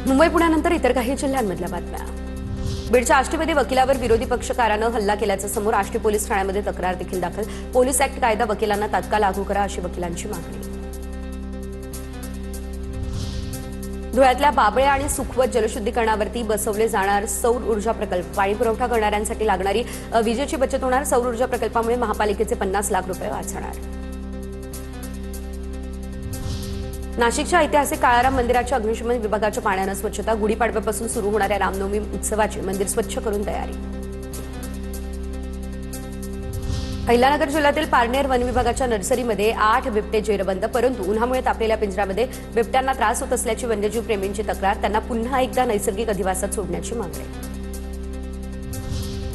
मुंबई पुण्यानंतर इतर काही जिल्ह्यांमधल्या बातम्या। बीडच्या आष्टीमध्ये वकिलावर विरोधी पक्षकारानं हल्ला केल्याचं समोर आष्टी पोलीस ठाण्यामध्ये तक्रार देखील दाखल। पोलीस ऍक्ट कायदा वकिलांना तात्काळ लागू करा अशी वकिलांची मागणी। धुळ्यातल्या बाबळे आणि सुखवत जलशुद्धीकरणावरती बसवले जाणार सौर ऊर्जा प्रकल्प पाणी पुरवठा करणाऱ्यांसाठी लागणारी विजेची बचत होणार। सौर ऊर्जा प्रकल्पामुळे महापालिकेचे 50 लाख रुपये वाचणार। नाशिकच्या ऐतिहासिक काळाराम मंदिराच्या अग्निशमन विभागाच्या पाण्यानं स्वच्छता। गुढीपाडव्यापासून सुरू होणाऱ्या रामनवमी उत्सवाची मंदिर स्वच्छ करून तयारी। अहिल्यानगर जिल्ह्यातील पारनेर वन विभागाच्या नर्सरीमध्ये 8 बिबटे जेरबंद, परंतु उन्हामुळे तापलेल्या पिंजऱ्यामध्ये बिबट्यांना त्रास होत असल्याची वन्यजीव प्रेमींची तक्रार। त्यांना पुन्हा एकदा नैसर्गिक अधिवासात सोडण्याची मागणी।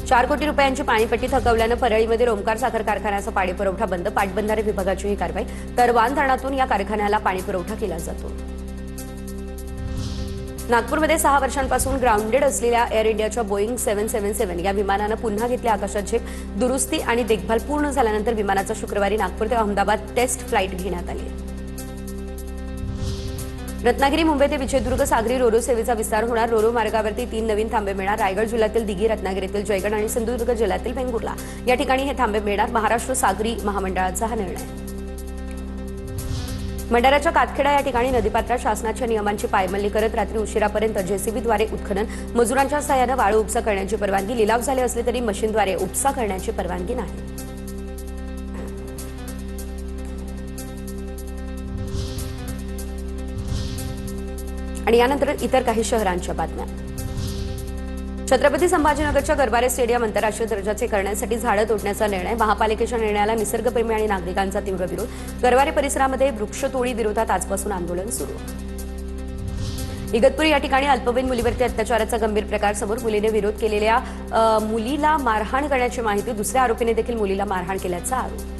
4 कोटी रुपयांची पाणीपट्टी थकवल्यानं परळीमध्ये रोमकार साखर कारखान्याचा पाणी पुरवठा बंद। पाटबंधारे विभागाची ही कारवाई। तरवान धरणातून या कारखान्याला पाणी पुरवठा केला जातो। नागपूरमध्ये 6 वर्षांपासून ग्राउंडेड असलेल्या एअर इंडियाच्या बोईंग 777 या विमानानं पुन्हा घेतली आकाशात झेप। दुरुस्ती आणि देखभाल पूर्ण झाल्यानंतर विमानाचा शुक्रवारी नागपूर ते अहमदाबाद टेस्ट फ्लाईट घेण्यात आली। रत्नागिरी मुंबई ते विजयदुर्ग सागरी रोरो सेवेचा विस्तार होणार। रोरो मार्गावरती 3 नवीन थांबे मिळणार। रायगड जिल्ह्यातील दिघी, रत्नागिरीतील जयगड आणि सिंधुदुर्ग जिल्ह्यातील वेंगुर्ला या ठिकाणी हे थांबे मिळणार। महाराष्ट्र सागरी महामंडळाचा हा निर्णय। मंडाऱ्याच्या कातखेडा या ठिकाणी नदीपात्रात शासनाच्या नियमांची पायमल्ली करत रात्री उशिरापर्यंत जेसीबीद्वारे उत्खनन। मजुरांच्या सहाय्यानं वाळू उपसा करण्याची परवानगी। लिलाव झाले असले तरी मशीनद्वारे उपसा करण्याची परवानगी नाही। आणि यानंतर इतर काही शहरांच्या बातम्या। छत्रपती संभाजीनगरच्या गरवारे स्टेडियम आंतरराष्ट्रीय दर्जाचे करण्यासाठी झाडं तोडण्याचा निर्णय। महापालिकेच्या निर्णयाला निसर्गप्रेमी आणि नागरिकांचा तीव्र विरोध। गरवारे परिसरामध्ये वृक्षतोडी विरोधात आजपासून आंदोलन सुरू। इगतपुरी या ठिकाणी अल्पवयीन मुलीवरती अत्याचाराचा गंभीर प्रकार समोर। मुलीने विरोध केलेल्या मुलीला मारहाण करण्याची माहिती। दुसऱ्या आरोपीने देखील मुलीला मारहाण केल्याचा आरोप।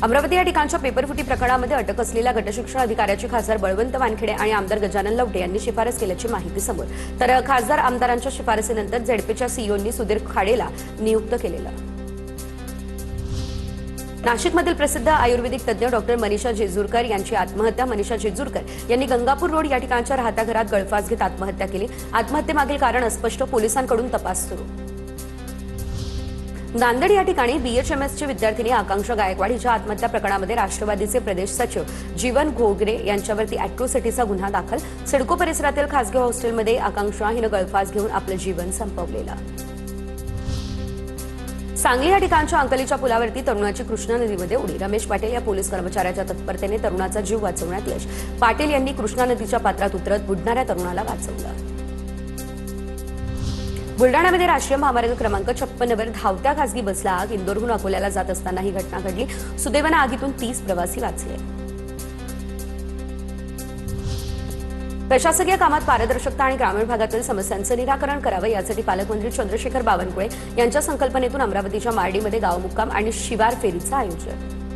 अमरावती या ठिकाणच्या पेपरफुटी प्रकरणामध्ये अटक असलेल्या गटशिक्षण अधिकाऱ्याची खासदार बळवंत वानखेडे आणि आमदार गजानन लवटे यांनी शिफारस केल्याची माहिती समोर। तर खासदार आमदारांच्या शिफारसीनंतर झेडपीच्या सीईओंनी सुधीर खाडेला नियुक्त केलेलं। नाशिकमधील प्रसिद्ध आयुर्वेदिक तज्ज्ञ डॉक्टर मनीषा जेजुरकर यांची आत्महत्या। मनीषा जेजुरकर यांनी गंगापूर रोड या ठिकाणच्या राहत्या घरात गळफास घेत आत्महत्या केली। आत्महत्येमागील कारण अस्पष्ट, पोलिसांकडून तपास सुरू। नांदेड या ठिकाणी बीएचएमएसची विद्यार्थिनी आकांक्षा गायकवाड हिच्या आत्महत्या प्रकरणामध्ये राष्ट्रवादीचे प्रदेश सचिव जीवन घोगरे यांच्यावरती अॅट्रॉसिटीचा गुन्हा दाखल। सिडको परिसरातील खासगी हॉस्टेलमध्ये आकांक्षा हिनं गळफास घेऊन आपलं जीवन संपवलेलं। सांगली या ठिकाणच्या अंकलीच्या पुलावरती तरुणाची कृष्णा नदीमध्ये उडी। रमेश पाटील या पोलीस कर्मचाऱ्याच्या तत्परतेने तरुणाचा जीव वाचवण्यात यश। पाटील यांनी कृष्णा नदीच्या पात्रात उतरत बुडणाऱ्या तरुणाला वाचवलं। बुलडाण्यामध्ये राष्ट्रीय महामार्ग क्रमांक 56 वर धावत्या खासगी बसला आग। इंदोरहून अकोल्याला जात असताना ही घटना घडली। सुदैवानं आगीतून 30 प्रवासी वाचले। प्रशासकीय कामात पारदर्शकता आणि ग्रामीण भागातील समस्यांचं निराकरण करावं यासाठी पालकमंत्री चंद्रशेखर बावनकुळे यांच्या संकल्पनेतून अमरावतीच्या मार्डीमध्ये गाव मुक्काम आणि शिवार फेरीचं आयोजन।